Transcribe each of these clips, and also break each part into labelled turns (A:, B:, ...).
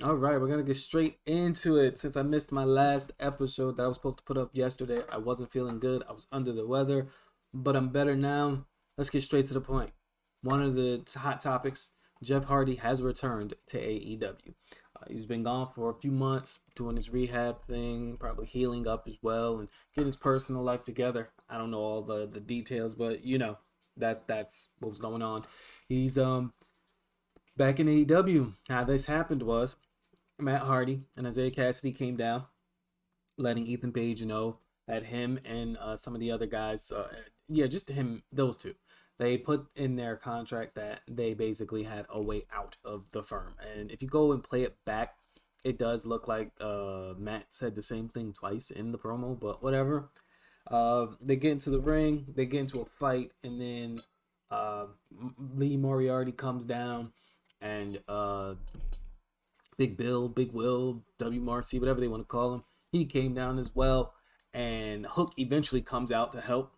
A: All right, we're gonna get straight into it. Since I missed my last episode that I was supposed to put up yesterday, I wasn't feeling good. I was under the weather, but I'm better now. Let's get straight to the point. One of the hot topics: Jeff Hardy has returned to AEW. He's been gone for a few months, doing his rehab thing, probably healing up as well, and getting his personal life together. I don't know all the details, but that's what was going on. He's back in AEW. How this happened was Matt Hardy and Isaiah Cassidy came down, letting Ethan Page know that him and some of the other guys, yeah, just him, those two, they put in their contract that they basically had a way out of the firm. And if you go and play it back, it does look like Matt said the same thing twice in the promo, but whatever. They get into the ring, they get into a fight, and then uh, Lee Moriarty comes down and Big Bill, Big Will, W. Marcy, whatever they want to call him. He came down as well, and Hook eventually comes out to help.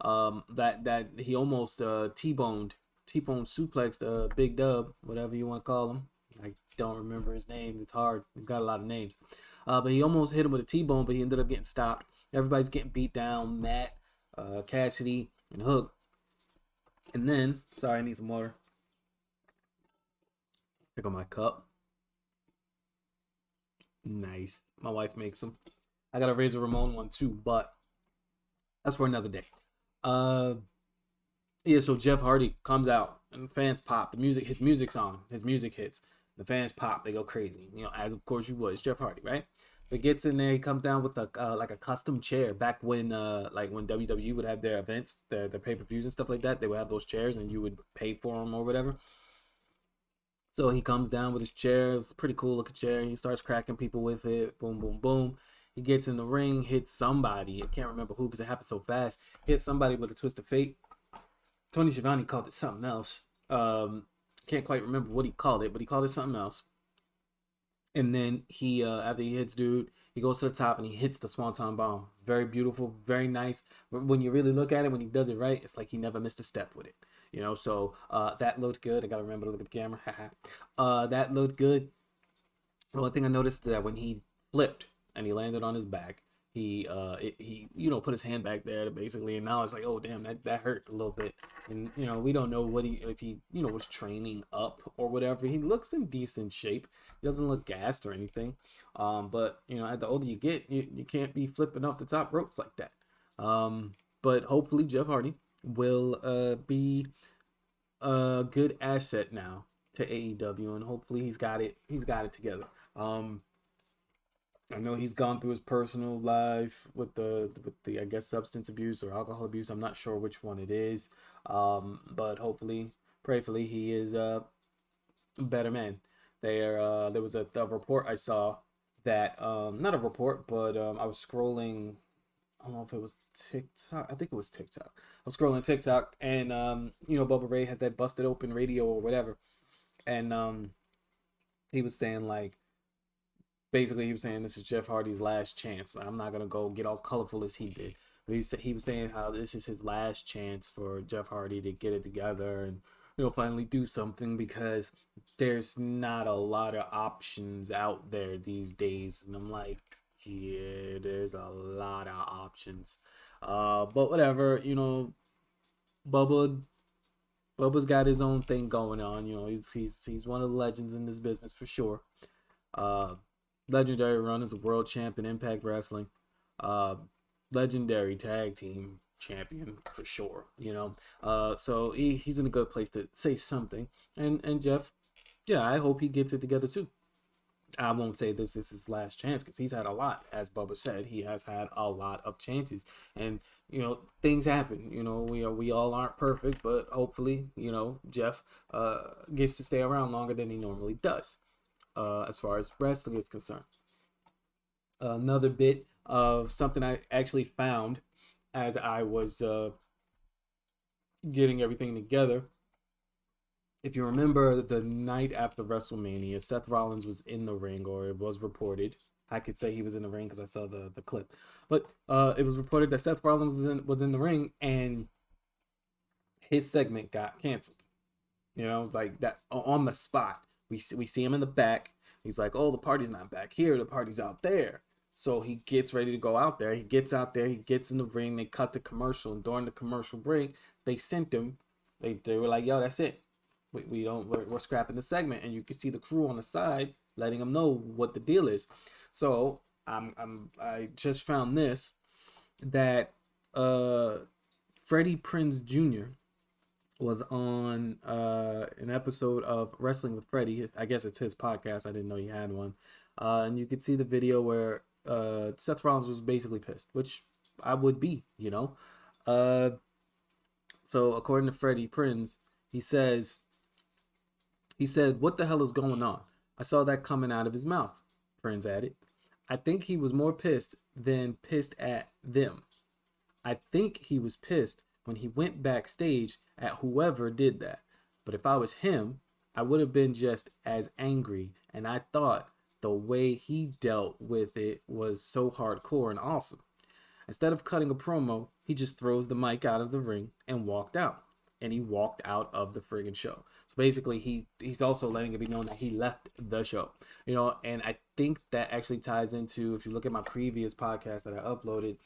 A: That he almost T-boned suplexed Big Dub, whatever you want to call him. I don't remember his name. It's hard. He's got a lot of names. But he almost hit him with a T-bone, but he ended up getting stopped. Everybody's getting beat down. Matt, Cassidy, and Hook. And then, sorry, I need some water. Take on my cup. Nice. My wife makes them. I got a Razor Ramon one too, but that's for another day. Uh, yeah. So Jeff Hardy comes out and the fans pop. His music's on. His music hits. The fans pop. They go crazy. As of course you would. It's Jeff Hardy, right? He gets in there. He comes down with a like a custom chair. Back when like when WWE would have their events, their pay per views and stuff like that, they would have those chairs and you would pay for them or whatever. So he comes down with his chair. It's a pretty cool looking chair. He starts cracking people with it. Boom, boom, boom. He gets in the ring, hits somebody. I can't remember who because it happened so fast. Hits somebody with a twist of fate. Tony Schiavone called it something else. Can't quite remember what he called it, but he called it something else. And then he, after he hits dude, he goes to the top and he hits the Swanton Bomb. Very beautiful, very nice. When you really look at it, when he does it right, it's like he never missed a step with it. So that looked good. I gotta remember to look at the camera. That looked good. The only thing I noticed that when he flipped and he landed on his back, he put his hand back there to basically, and now it's like, oh damn, that hurt a little bit. And we don't know what if he was training up or whatever. He looks in decent shape. He doesn't look gassed or anything. But at the older you get, you can't be flipping off the top ropes like that. But hopefully Jeff Hardy will be a good asset now to AEW, and hopefully he's got it together. Um, I know he's gone through his personal life with the I guess substance abuse or alcohol abuse. I'm not sure which one it is. But hopefully, prayerfully, he is a better man. There was a report I saw that not a report, but I was scrolling. I don't know if it was TikTok. I think it was TikTok. I was scrolling TikTok, and Bubba Ray has that busted open radio or whatever, and he was saying like basically he was saying this is Jeff Hardy's last chance. I'm not gonna go get all colorful as he did, but he was saying how this is his last chance for Jeff Hardy to get it together and finally do something because there's not a lot of options out there these days. And I'm like, yeah, there's a lot of options. But whatever, Bubba Bubba's got his own thing going on. He's one of the legends in this business for sure. Uh, Legendary run as a world champ in Impact Wrestling. Uh, Legendary tag team champion for sure. So he's in a good place to say something. And Jeff, yeah, I hope he gets it together too. I won't say this is his last chance because he's had a lot, as Bubba said. He has had a lot of chances, and things happen. We all aren't perfect, but hopefully Jeff gets to stay around longer than he normally does. As far as wrestling is concerned, another bit of something I actually found as I was getting everything together. If you remember the night after WrestleMania, Seth Rollins was in the ring, or it was reported. I could say he was in the ring because I saw the clip, but it was reported that Seth Rollins was in the ring and his segment got canceled. Like that on the spot. We see him in the back. He's like, oh, the party's not back here, the party's out there. So he gets ready to go out there. He gets out there, he gets in the ring, they cut the commercial, and during the commercial break, they sent him. They were like, yo, that's it. We don't we're scrapping the segment, and you can see the crew on the side letting them know what the deal is. So I just found this that Freddie Prinze Jr. was on an episode of Wrestling with Freddie. I guess it's his podcast. I didn't know he had one. And you could see the video where Seth Rollins was basically pissed, which I would be, you know. So according to Freddie Prinze, he said, "What the hell is going on?" I saw that coming out of his mouth. Prinze added, "I think he was more pissed than pissed at them. I think he was pissed when he went backstage at whoever did that. But if I was him, I would have been just as angry. And I thought the way he dealt with it was so hardcore and awesome. Instead of cutting a promo, he just throws the mic out of the ring and walked out. And he walked out of the friggin' show. So basically, he's also letting it be known that he left the show. You know, and I think that actually ties into, if you look at my previous podcast that I uploaded,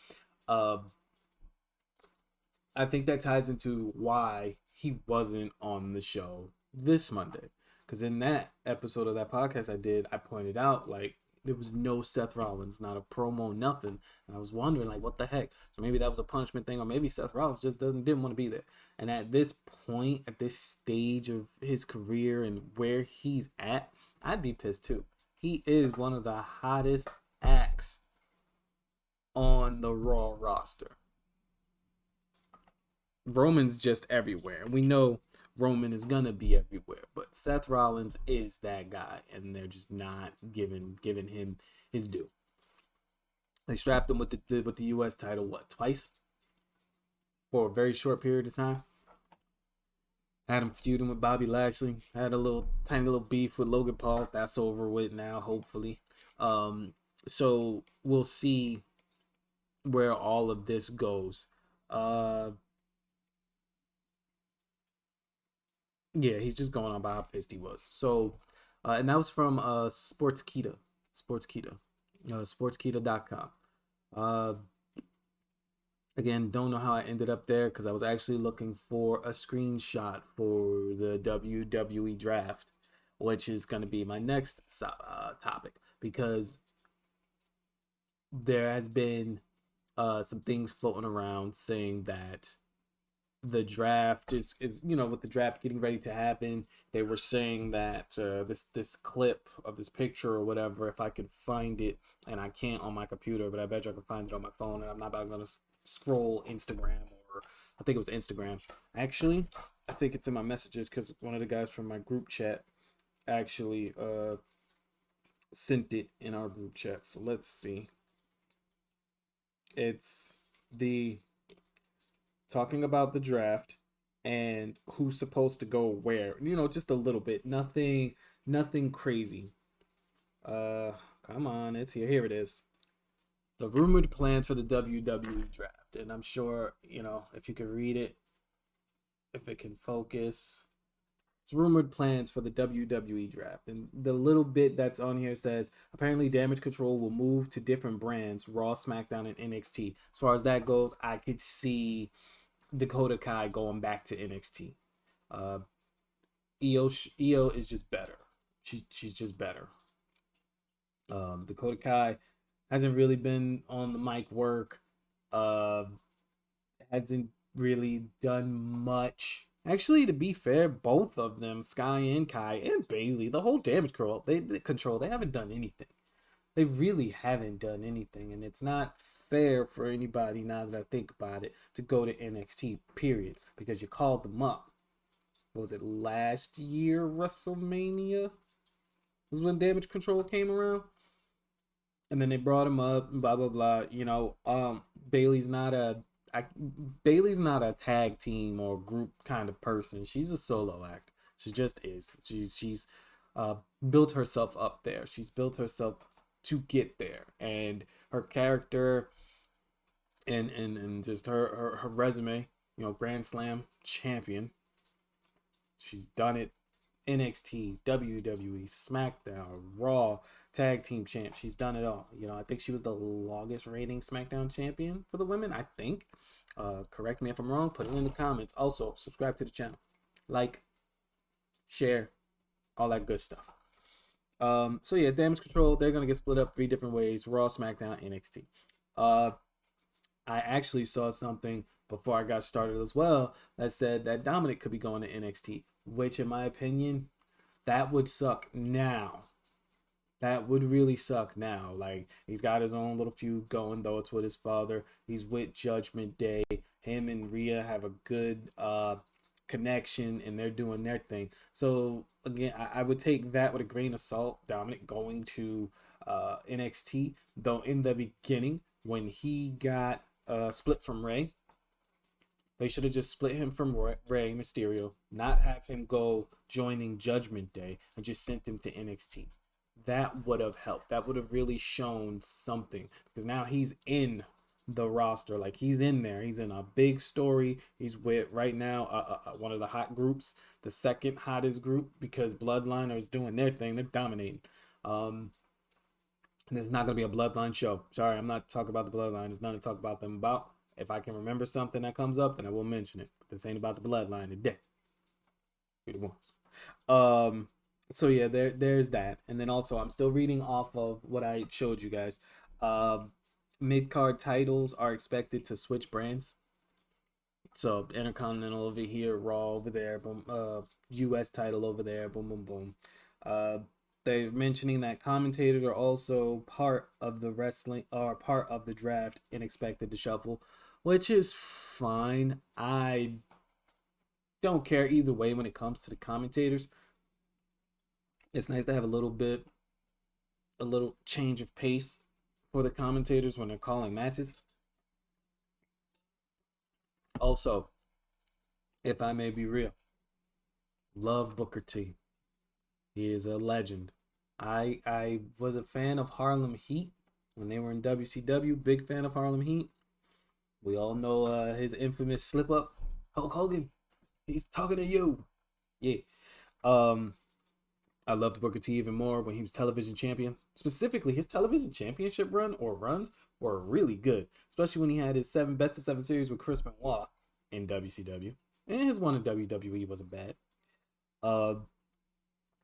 A: I think that ties into why he wasn't on the show this Monday. Because in that episode of that podcast I did, I pointed out, like, there was no Seth Rollins, not a promo, nothing. And I was wondering, like, what the heck? So maybe that was a punishment thing, or maybe Seth Rollins just didn't want to be there. And at this point, at this stage of his career and where he's at, I'd be pissed too. He is one of the hottest acts on the Raw roster. Roman's just everywhere. We know Roman is gonna be everywhere, but Seth Rollins is that guy, and they're just not giving him his due. They strapped him with the U.S. title twice for a very short period of time. Had him feuding with Bobby Lashley. Had a tiny little beef with Logan Paul. That's over with now, hopefully. So we'll see where all of this goes. Yeah, he's just going on about how pissed he was. So, and that was from Sportskeeda, sportskeeda.com. Again, don't know how I ended up there because I was actually looking for a screenshot for the WWE draft, which is going to be my next topic, because there has been some things floating around saying that the draft is with the draft getting ready to happen, they were saying that this clip of this picture or whatever, if I could find it, and I can't on my computer, but I bet you I can find it on my phone, and I'm not going to scroll Instagram, or I think it was Instagram. Actually, I think it's in my messages, because one of the guys from my group chat actually sent it in our group chat. So let's see. It's the talking about the draft and who's supposed to go where. Just a little bit. Nothing crazy. Come on, it's here. Here it is. The rumored plans for the WWE draft. And I'm sure, if you can read it, if it can focus. It's rumored plans for the WWE draft. And the little bit that's on here says, apparently Damage Control will move to different brands, Raw, SmackDown, and NXT. As far as that goes, I could see Dakota Kai going back to NXT. Io is just better. She's just better. Dakota Kai hasn't really been on the mic work. Hasn't really done much. Actually, to be fair, both of them, Sky and Kai and Bailey, the whole Damage Control, they haven't done anything. They really haven't done anything, and it's not fair for anybody, now that I think about it, to go to NXT, period, because you called them up. What was it, last year WrestleMania was when Damage Control came around, and then they brought him up, blah blah blah. Bailey's not a tag team or group kind of person. She's a solo act. She just is. She's built herself up there. She's built herself to get there, and her character and just her resume, Grand Slam champion. She's done it NXT, WWE, SmackDown, Raw, tag team champ. She's done it all. You know, I think she was the longest reigning SmackDown champion for the women, I think. Correct me if I'm wrong. Put it in the comments. Also, subscribe to the channel. Like, share, all that good stuff. So yeah, Damage Control, they're gonna get split up 3 different ways: Raw, SmackDown, NXT. I actually saw something before I got started as well that said that Dominic could be going to NXT, which in my opinion, that would suck now. That would really suck now. Like, he's got his own little feud going, though it's with his father. He's with Judgment Day. Him and Rhea have a good connection, and they're doing their thing. So again, I would take that with a grain of salt. Dominic going to NXT, though in the beginning when he got split from Rey, they should have just split him from Rey Mysterio, not have him go joining Judgment Day, and just sent him to NXT. That would have helped. That would have really shown something, because now he's in the roster. Like, he's in there. He's in a big story. He's with right now one of the hot groups, the second hottest group, because Bloodline is doing their thing. They're dominating. And it's not going to be a Bloodline show. Sorry, I'm not talking about the Bloodline. There's nothing to talk about them about. If I can remember something that comes up, then I will mention it. But this ain't about the Bloodline today. Be the ones. So yeah, there's that. And then also, I'm still reading off of what I showed you guys. Mid-card titles are expected to switch brands. So Intercontinental over here, Raw over there, boom, US title over there, boom, boom, boom. They're mentioning that commentators are also part of the wrestling, or part of the draft and expected to shuffle, which is fine. I don't care either way when it comes to the commentators. It's nice to have a little change of pace for the commentators when they're calling matches. Also, if I may be real, love Booker T. He is a legend. I was a fan of Harlem Heat when they were in WCW. Big fan of Harlem Heat. We all know his infamous slip up. Hulk Hogan, he's talking to you. Yeah. I loved Booker T even more when he was television champion. Specifically, his television championship run or runs were really good, especially when he had his best of 7 series with Chris Benoit in WCW, and his one in WWE wasn't bad.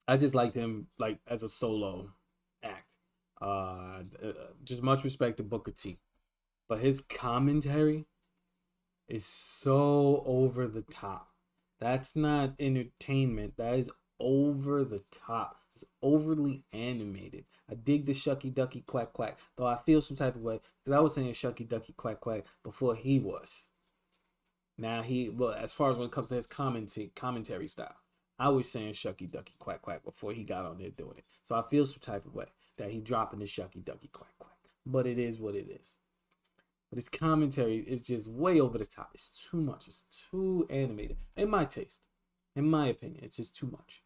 A: I just liked him like as a solo act. Just much respect to Booker T, but his commentary is so over the top. That's not entertainment. That is over the top. It's overly animated. I dig the shucky ducky quack quack, though I feel some type of way because I was saying shucky ducky quack quack before he was. Now well, as far as when it comes to his commentary style, I was saying shucky ducky quack quack before he got on there doing it. So I feel some type of way that he dropping the shucky ducky quack quack. But it is what it is. But his commentary is just way over the top. It's too much. It's too animated. In my taste. In my opinion, it's just too much.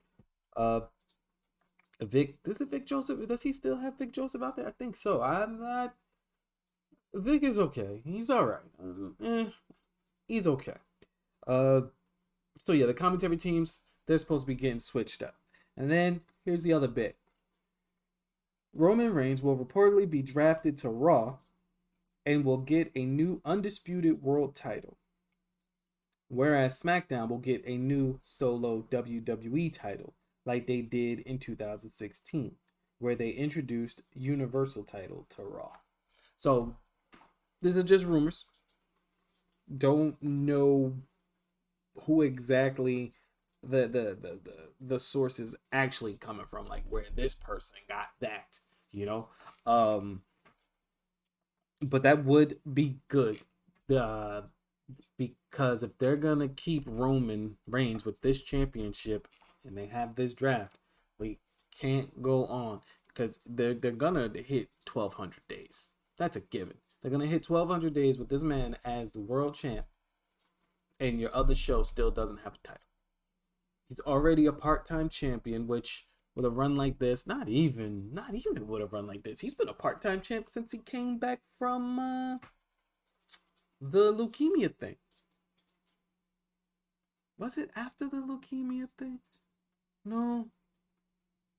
A: Vic Joseph, does he still have Vic Joseph out there? I think so. I'm not. Vic is okay. He's all right. He's okay. So yeah, the commentary teams, they're supposed to be getting switched up. And then here's the other bit. Roman Reigns will reportedly be drafted to Raw and will get a new undisputed world title, whereas SmackDown will get a new solo WWE title, like they did in 2016, where they introduced Universal title to Raw. So, these are just rumors. Don't know who exactly the source is actually coming from, like where this person got that, you know. But that would be good, because if they're gonna keep Roman Reigns with this championship and they have this draft, we can't go on, because they're gonna hit 1,200 days. That's a given. They're gonna hit 1,200 days with this man as the world champ, and your other show still doesn't have a title. He's already a part-time champion, which with a run like this, not even with a run like this, he's been a part-time champ since he came back from the leukemia thing. Was it after the leukemia thing? No,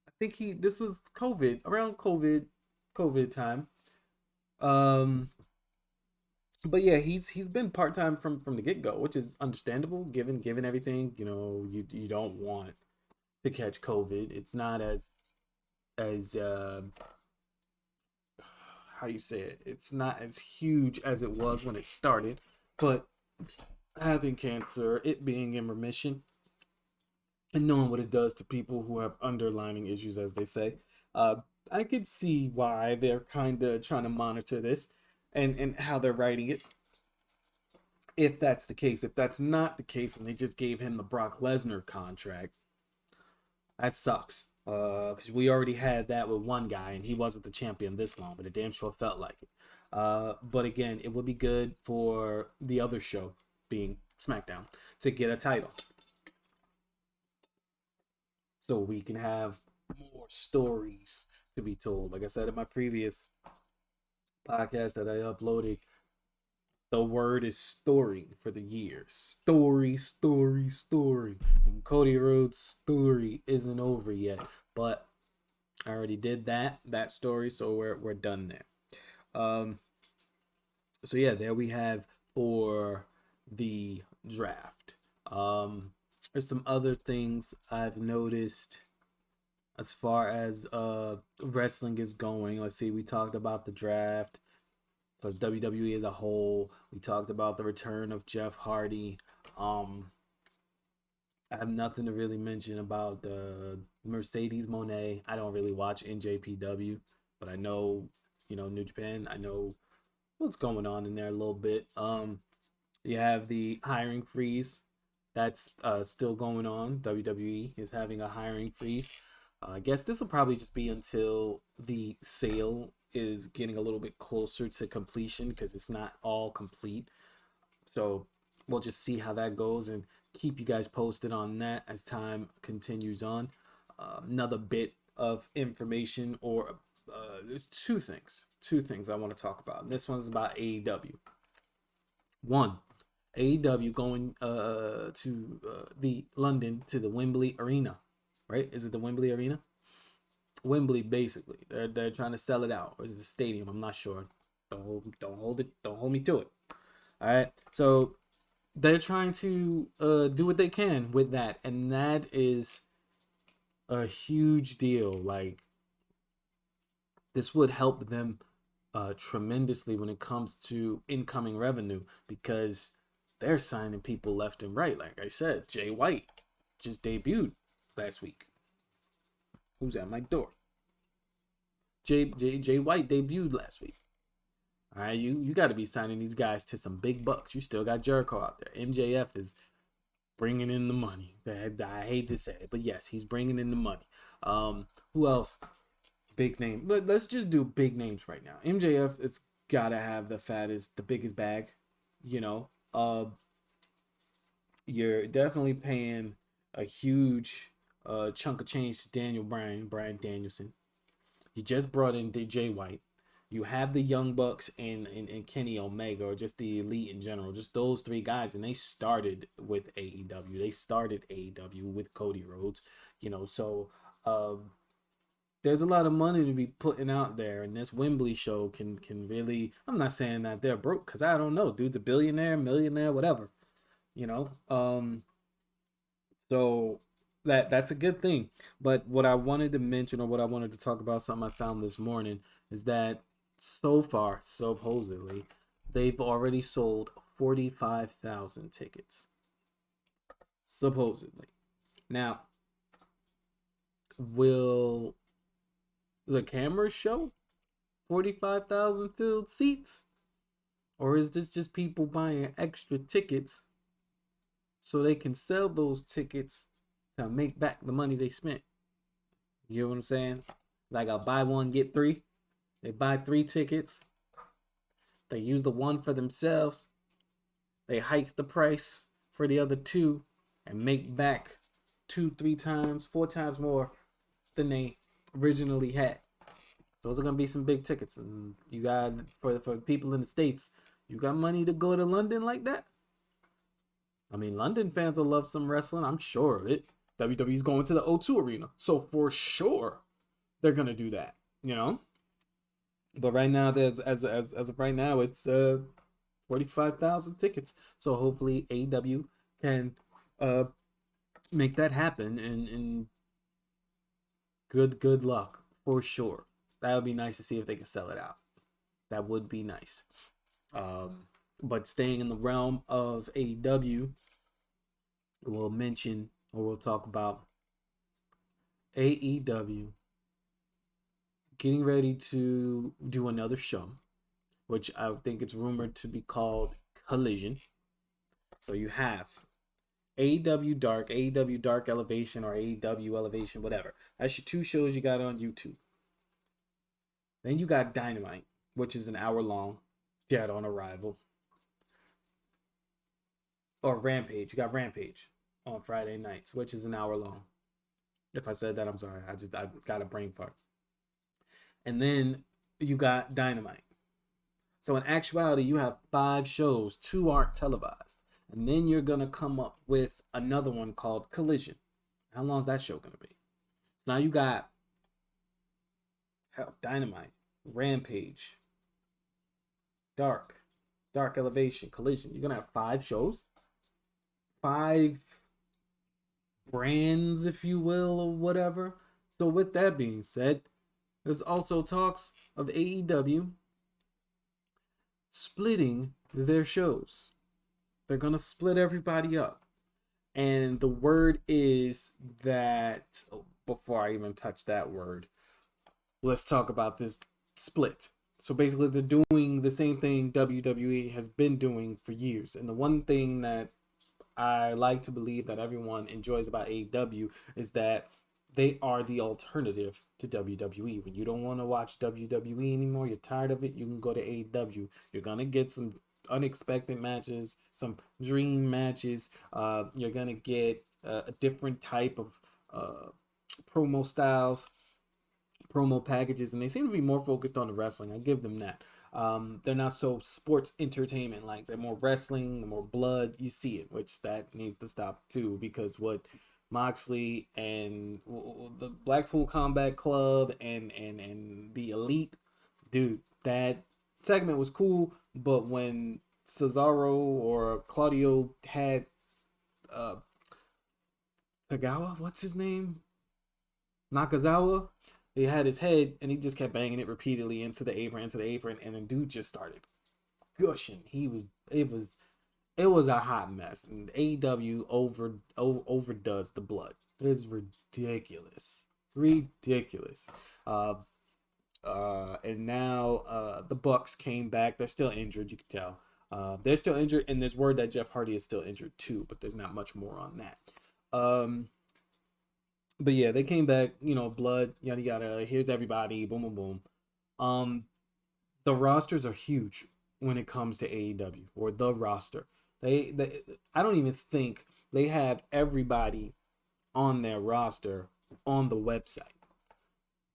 A: I think this was COVID, around COVID time. Um, but yeah, he's been part time from the get go, which is understandable given everything. You don't want to catch COVID. It's not as how you say it. It's not as huge as it was when it started, but having cancer, it being in remission, and knowing what it does to people who have underlying issues, as they say, uh, I could see why they're kind of trying to monitor this and how they're writing it. If that's the case, if that's not the case, and they just gave him the Brock Lesnar contract, that sucks. Because we already had that with one guy, and he wasn't the champion this long, but it damn sure felt like it. But again, it would be good for the other show, being SmackDown, to get a title, so we can have more stories to be told. Like I said in my previous podcast that I uploaded, the word is story for the year. Story, story, story. And Cody Rhodes' story isn't over yet, but I already did that story, so we're done there. So yeah, there we have for the draft. There's some other things I've noticed as far as wrestling is going. Let's see, we talked about the draft plus WWE as a whole. We talked about the return of Jeff Hardy. I have nothing to really mention about the Mercedes Monet. I don't really watch NJPW, but I know, New Japan. I know what's going on in there a little bit. You have the hiring freeze that's still going on. WWE is having a hiring freeze. I guess this will probably just be until the sale is getting a little bit closer to completion, because it's not all complete. So we'll just see how that goes and keep you guys posted on that as time continues on. Another bit of information, or there's two things I want to talk about. This one's about AEW. One, AEW going to the London, to the Wembley Arena, right? Is it the Wembley Arena? Wembley, basically. They're trying to sell it out, or is it a stadium? I'm not sure. Don't hold me to it. All right. So they're trying to do what they can with that, and that is a huge deal. Like, this would help them tremendously when it comes to incoming revenue, because they're signing people left and right. Like I said, Jay White just debuted last week. Who's at my door? Jay White debuted last week. All right, you got to be signing these guys to some big bucks. You still got Jericho out there. MJF is bringing in the money. I hate to say it, but yes, he's bringing in the money. Who else? Big name. Let's just do big names right now. MJF has got to have the biggest bag. You know, you're definitely paying a huge chunk of change to Brian Danielson. You just brought in DJ White. You have the Young Bucks and Kenny Omega, or just the Elite in general, just those three guys, and they started with AEW. They started AEW with Cody Rhodes, so there's a lot of money to be putting out there, and this Wembley show can really. I'm not saying that they're broke, because I don't know, dude's a billionaire, millionaire, whatever, you know. So that's a good thing. But what I wanted to mention, or what I wanted to talk about, something I found this morning, is that so far, supposedly, they've already sold 45,000 tickets. Supposedly. Now, will the cameras show 45,000 filled seats? Or is this just people buying extra tickets so they can sell those tickets to make back the money they spent? You know what I'm saying? Like a buy one, get three. They buy 3 tickets. They use the one for themselves. They hike the price for the other 2 and make back 2, 3 times, 4 times more than they originally had. So those are gonna be some big tickets, and you got for people in the States, you got money to go to London like that? I mean, London fans will love some wrestling, I'm sure of it. WWE's going to the O2 Arena. So for sure, they're gonna do that, you know. But right now, there's as of right now, it's 45,000 tickets. So hopefully AEW can uh make that happen, and good luck for sure. That would be nice to see if they can sell it out. That would be nice. But staying in the realm of AEW, we'll mention or we'll talk about AEW getting ready to do another show, which I think it's rumored to be called Collision. So you have AEW Dark Elevation, or AEW Elevation, whatever. That's your two shows you got on YouTube. Then you got Dynamite, which is an hour long, dead on arrival. Or Rampage. You got Rampage on Friday nights, which is an hour long. If I said that, I'm sorry. I got a brain fart. And then you got Dynamite. So in actuality, you have 5 shows. 2 aren't televised. And then you're going to come up with another one called Collision. How long is that show going to be? So now you got Dynamite, Rampage, Dark Elevation, Collision. You're going to have 5 shows. 5 brands, if you will, or whatever. So with that being said, there's also talks of AEW splitting their shows. They're going to split everybody up. And the word is that, before I even touch that word, let's talk about this split. So basically, they're doing the same thing WWE has been doing for years. And the one thing that I like to believe that everyone enjoys about AEW is that they are the alternative to WWE. When you don't want to watch WWE anymore, you're tired of it, you can go to AEW. You're going to get some unexpected matches, some dream matches. You're going to get a different type of promo styles, promo packages, and they seem to be more focused on the wrestling. I give them that. They're not so sports entertainment like. They're more wrestling, more blood. You see it, which that needs to stop too, because what Moxley and the Blackpool Combat Club and the Elite, dude, that segment was cool, but when Cesaro or Claudio had Tagawa, what's his name? Nakazawa, he had his head and he just kept banging it repeatedly into the apron, and then dude just started gushing. It was a hot mess, and AEW overdoes the blood. It's ridiculous. And now the Bucks came back. They're still injured, you can tell. They're still injured, and there's word that Jeff Hardy is still injured too, but there's not much more on that. But yeah, they came back, blood, yada yada. Here's everybody, boom boom boom. The rosters are huge when it comes to AEW, or the roster. They I don't even think they have everybody on their roster on the website.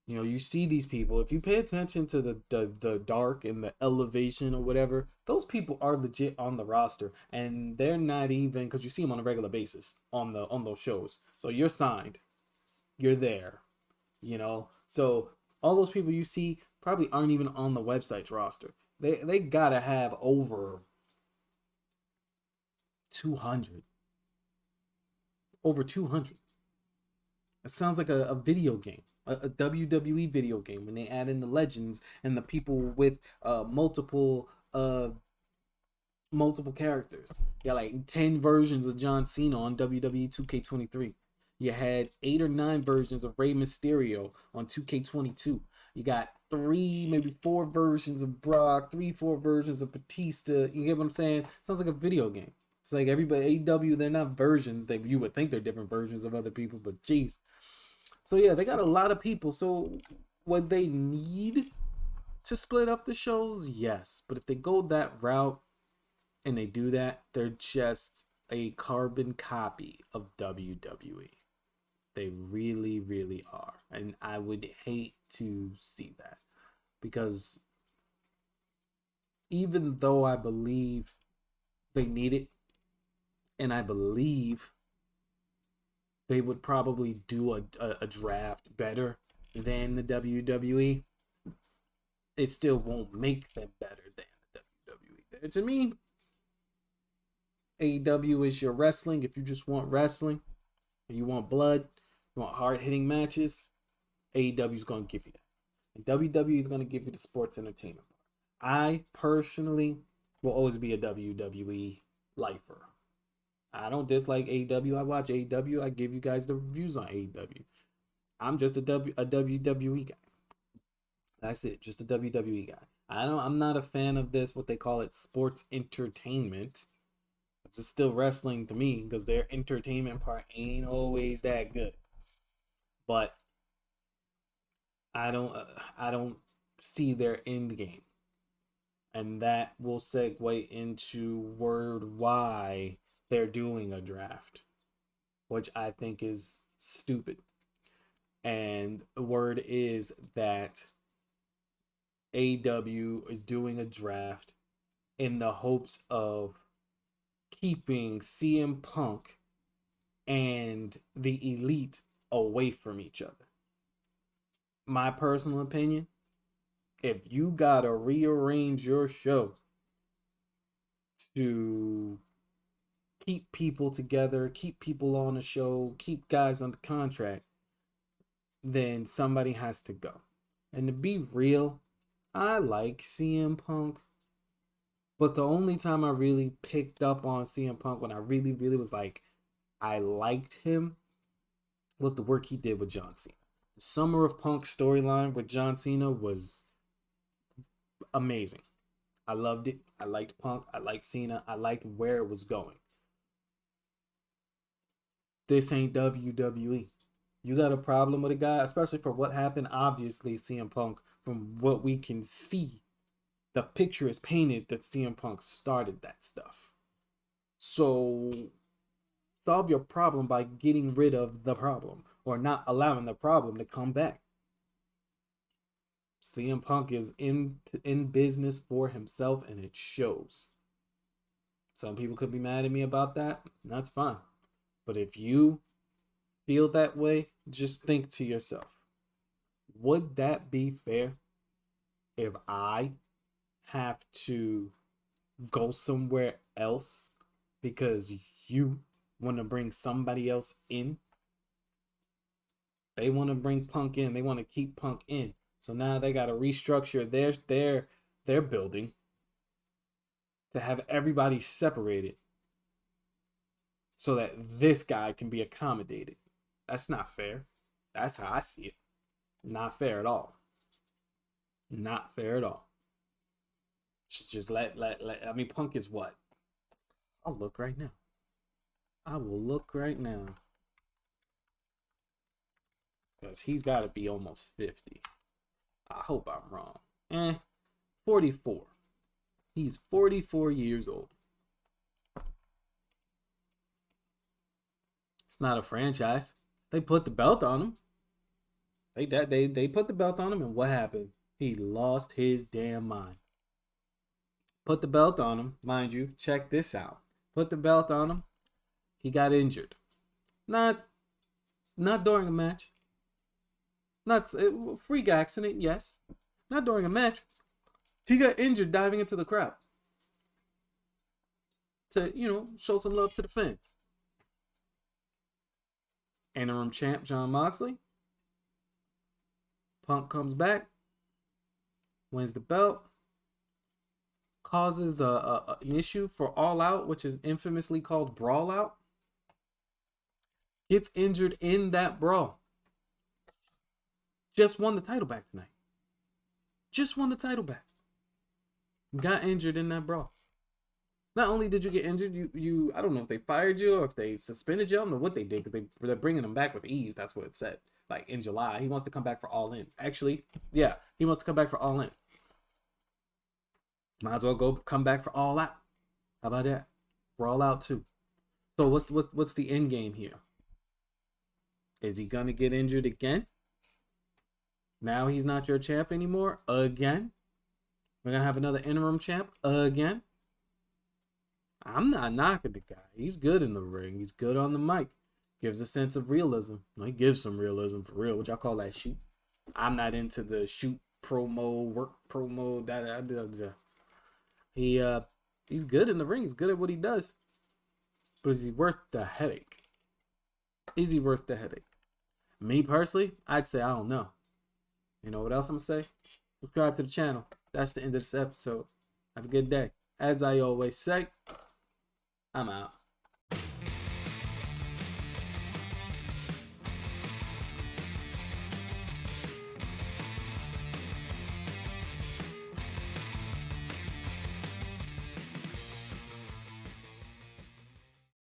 A: You see these people. If you pay attention to the dark and the elevation or whatever, those people are legit on the roster, and they're not even, because you see them on a regular basis on those shows. So you're signed, you're there, So all those people you see probably aren't even on the website's roster. They gotta have over 200. Over 200. It sounds like a video game, a WWE video game, when they add in the legends and the people with multiple characters. You got like 10 versions of John Cena on WWE 2K23. You had 8 or 9 versions of Rey Mysterio on 2K22. You got 3, maybe 4 versions of Brock, 3, 4 versions of Batista. You get what I'm saying? Sounds like a video game. It's like everybody, AEW, they're not versions. You would think they're different versions of other people, but geez. So yeah, they got a lot of people. So what they need to split up the shows, yes. But if they go that route and they do that, they're just a carbon copy of WWE. They really, really are. And I would hate to see that, because even though I believe they need it, and I believe they would probably do a draft better than the WWE. It still won't make them better than the WWE. To me, AEW is your wrestling. If you just want wrestling, and you want blood, you want hard hitting matches, AEW is going to give you that. And WWE is going to give you the sports entertainment. I personally will always be a WWE lifer. I don't dislike AEW. I watch AEW. I give you guys the reviews on AEW. I'm just a WWE guy. That's it. Just a WWE guy. I'm not a fan of this, what they call it, sports entertainment. It's still wrestling to me because their entertainment part ain't always that good. But I don't see their end game. And that will segue into word why they're doing a draft, which I think is stupid. And the word is that AEW is doing a draft in the hopes of keeping CM Punk and the Elite away from each other. My personal opinion, if you gotta rearrange your show to keep people together, keep people on the show, keep guys under contract, then somebody has to go. And to be real, I like CM Punk, but the only time I really picked up on CM Punk, when I really, really was like, I liked him, was the work he did with John Cena. The Summer of Punk storyline with John Cena was amazing. I loved it. I liked Punk. I liked Cena. I liked where it was going. This ain't WWE. You got a problem with a guy, especially for what happened. Obviously, CM Punk, from what we can see, the picture is painted that CM Punk started that stuff. So solve your problem by getting rid of the problem or not allowing the problem to come back. CM Punk is in business for himself, and it shows. Some people could be mad at me about that. That's fine. But if you feel that way, just think to yourself, would that be fair if I have to go somewhere else because you want to bring somebody else in? They want to bring Punk in. They want to keep Punk in. So now they got to restructure their building to have everybody separated so that this guy can be accommodated. That's not fair. That's how I see it. Not fair at all. Not fair at all. Just let I mean, Punk is what? I'll look right now. I will look right now. Because he's got to be almost 50. I hope I'm wrong. 44. He's 44 years old. It's not a franchise. They put the belt on him. They put the belt on him, and what happened? He lost his damn mind. Put the belt on him, mind you. Check this out. Put the belt on him. He got injured. Not during a match. Not a freak accident, yes. Not during a match. He got injured diving into the crowd to, show some love to the fans. Interim champ Jon Moxley. Punk comes back, wins the belt, causes an issue for All Out, which is infamously called Brawl Out. Gets injured in that brawl. Just won the title back tonight. Just won the title back. Got injured in that brawl. Not only did you get injured, you I don't know if they fired you or if they suspended you. I don't know what they did because they're bringing him back with ease. That's what it said. Like in July, he wants to come back for All In. Actually, yeah, he wants to come back for All In. Might as well come back for All Out. How about that? Brawl Out too. So what's the end game here? Is he gonna get injured again? Now he's not your champ anymore again. We're gonna have another interim champ again. I'm not knocking the guy. He's good in the ring. He's good on the mic. Gives a sense of realism. He gives some realism for real. What y'all call that, shoot? I'm not into the shoot promo, work promo. He's good in the ring. He's good at what he does. But is he worth the headache? Is he worth the headache? Me personally, I'd say I don't know. You know what else I'm gonna say? Subscribe to the channel. That's the end of this episode. Have a good day. As I always say, I'm out.